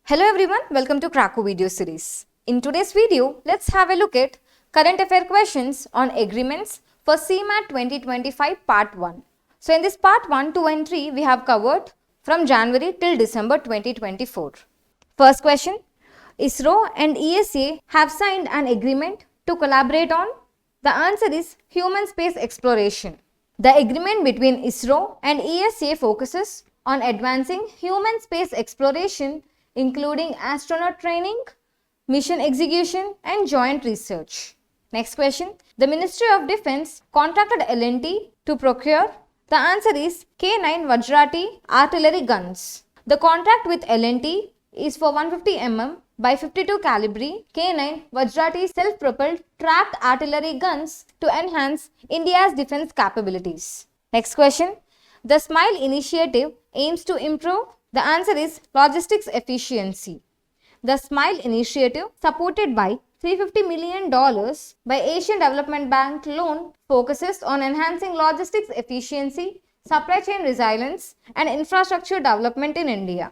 Hello everyone, welcome to Krakow video series. In today's video, let's have a look at current affair questions on agreements for CMAT 2025 part 1. So in this part 1, 2 and 3 we have covered from January till December 2024. First question, ISRO and ESA have signed an agreement to collaborate on? The answer is human space exploration. The agreement between ISRO and ESA focuses on advancing human space exploration including astronaut training, mission execution and joint research. Next question. The Ministry of Defence contracted L&T to procure. The answer is K9 Vajrati artillery guns. The contract with L&T is for 150 mm by 52 calibre K9 Vajrati self-propelled tracked artillery guns to enhance India's defence capabilities. Next question. The SMILE initiative aims to improve. The answer is logistics efficiency. The SMILE initiative, supported by $350 million by Asian Development Bank loan, focuses on enhancing logistics efficiency, supply chain resilience and infrastructure development in India.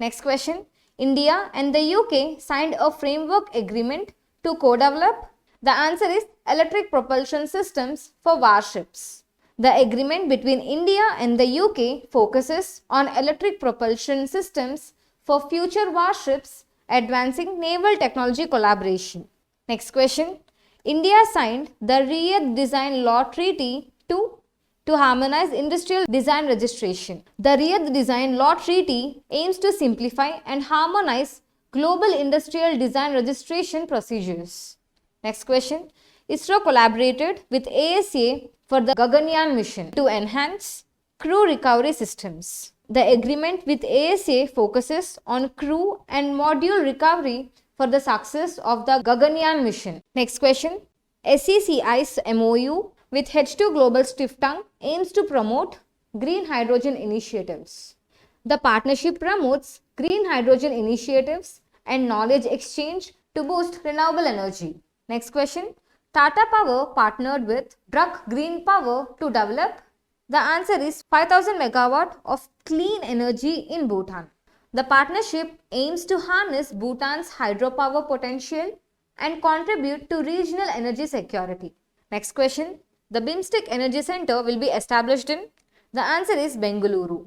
Next question. India and the UK signed a framework agreement to co-develop. The answer is electric propulsion systems for warships. The agreement between India and the UK focuses on electric propulsion systems for future warships, advancing naval technology collaboration. Next question. India signed the Riyadh Design Law Treaty to harmonize industrial design registration. The Riyadh Design Law Treaty aims to simplify and harmonize global industrial design registration procedures. Next question. ISRO collaborated with ASA for the Gaganyaan mission to enhance crew recovery systems. The agreement with ASA focuses on crew and module recovery for the success of the Gaganyaan mission. Next question. SECI's MOU with H2 Global Stiftung aims to promote green hydrogen initiatives. The partnership promotes green hydrogen initiatives and knowledge exchange to boost renewable energy. Next question. Tata Power partnered with Druk Green Power to develop. The answer is 5000 megawatt of clean energy in Bhutan. The partnership aims to harness Bhutan's hydropower potential and contribute to regional energy security. Next question. The BIMSTEC Energy Center will be established in. The answer is Bengaluru.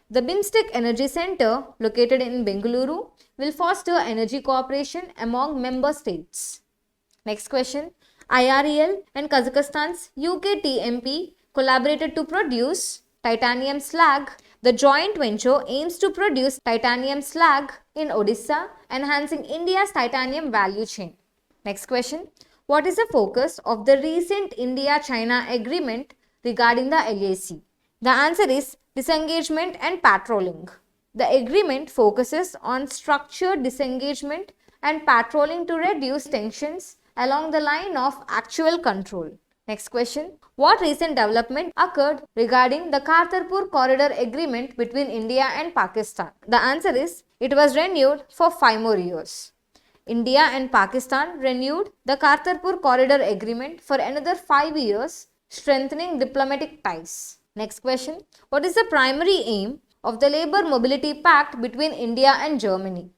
The BIMSTEC Energy Center located in Bengaluru will foster energy cooperation among member states. Next question. IREL and Kazakhstan's UKTMP collaborated to produce titanium slag. The joint venture aims to produce titanium slag in Odisha, enhancing India's titanium value chain. Next question. What is the focus of the recent India-China agreement regarding the LAC? The answer is disengagement and patrolling. The agreement focuses on structured disengagement and patrolling to reduce tensions along the line of actual control. Next question. What recent development occurred regarding the Kartarpur Corridor Agreement between India and Pakistan? The answer is it was renewed for 5 more years. India and Pakistan renewed the Kartarpur Corridor Agreement for another 5 years, strengthening diplomatic ties. Next question. What is the primary aim of the Labour Mobility Pact between India and Germany?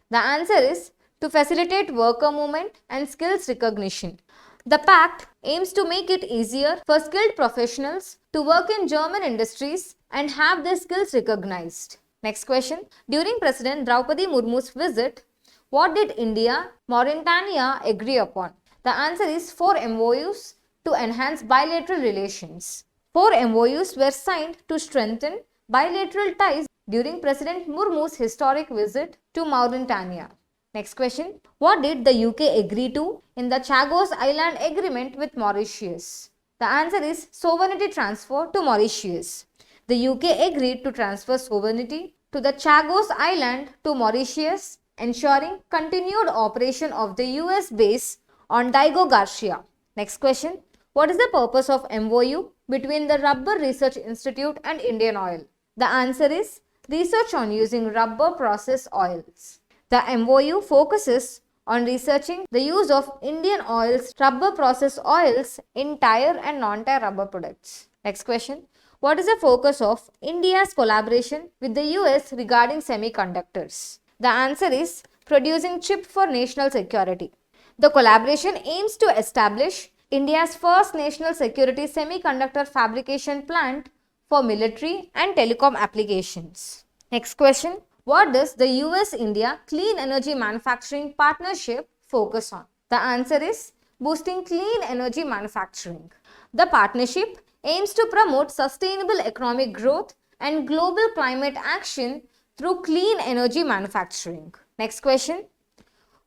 The answer is to facilitate worker movement and skills recognition. The pact aims to make it easier for skilled professionals to work in German industries and have their skills recognized. Next question. During President Draupadi Murmu's visit, what did India, Mauritania agree upon? The answer is 4 MOUs to enhance bilateral relations. 4 MOUs were signed to strengthen bilateral ties during President Murmu's historic visit to Mauritania. Next question. What did the UK agree to in the Chagos Island Agreement with Mauritius? The answer is sovereignty transfer to Mauritius. The UK agreed to transfer sovereignty to the Chagos Island to Mauritius, ensuring continued operation of the US base on Diego Garcia. Next question. What is the purpose of MOU between the Rubber Research Institute and Indian Oil? The answer is research on using rubber process oils. The MOU focuses on researching the use of Indian Oil's rubber process oils in tire and non-tire rubber products. Next question. What is the focus of India's collaboration with the US regarding semiconductors? The answer is producing chip for national security. The collaboration aims to establish India's first national security semiconductor fabrication plant for military and telecom applications. Next question. What does the US-India Clean Energy Manufacturing Partnership focus on? The answer is boosting clean energy manufacturing. The partnership aims to promote sustainable economic growth and global climate action through clean energy manufacturing. Next question.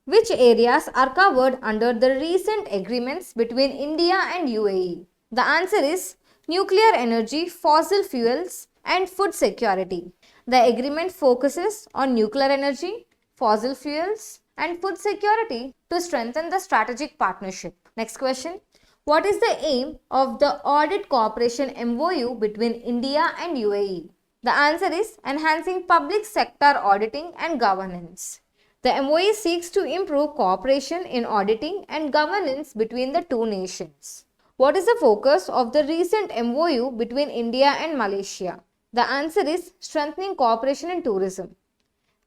Which areas are covered under the recent agreements between India and UAE? The answer is nuclear energy, fossil fuels, and food security. The agreement focuses on nuclear energy, fossil fuels, and food security to strengthen the strategic partnership. Next question. What is the aim of the Audit Cooperation MOU between India and UAE? The answer is enhancing public sector auditing and governance. The MOU seeks to improve cooperation in auditing and governance between the two nations. What is the focus of the recent MOU between India and Malaysia? The answer is strengthening cooperation in tourism.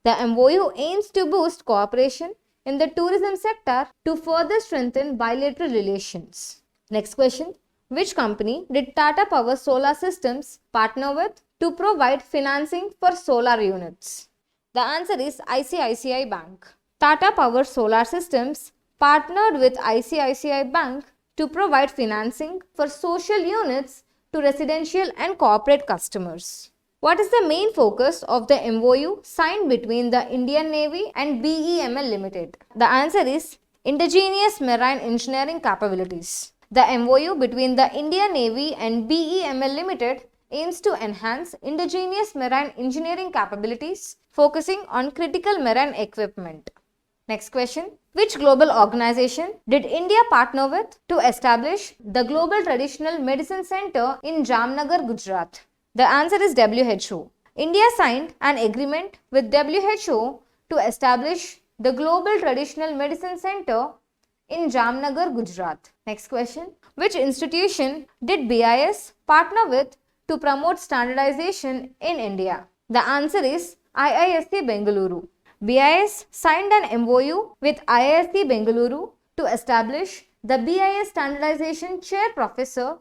The MOU aims to boost cooperation in the tourism sector to further strengthen bilateral relations. Next question. Which company did Tata Power Solar Systems partner with to provide financing for solar units? The answer is ICICI Bank. Tata Power Solar Systems partnered with ICICI Bank to provide financing for social units to residential and corporate customers. What is the main focus of the MOU signed between the Indian Navy and BEML Limited? The answer is indigenous marine engineering capabilities. The MOU between the Indian Navy and BEML Limited aims to enhance indigenous marine engineering capabilities, focusing on critical marine equipment. Next question. Which global organization did India partner with to establish the Global Traditional Medicine Center in Jamnagar, Gujarat? The answer is WHO. India signed an agreement with WHO to establish the Global Traditional Medicine Center in Jamnagar, Gujarat. Next question. Which institution did BIS partner with to promote standardization in India? The answer is IISc Bengaluru. BIS signed an MOU with IISc Bengaluru to establish the BIS Standardization Chair Professor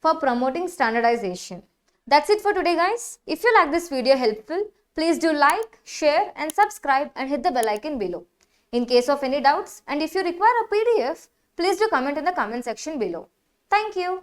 for promoting standardization. That's it for today, guys. If you like this video helpful, please do like, share and subscribe and hit the bell icon below. In case of any doubts and if you require a PDF, please do comment in the comment section below. Thank you.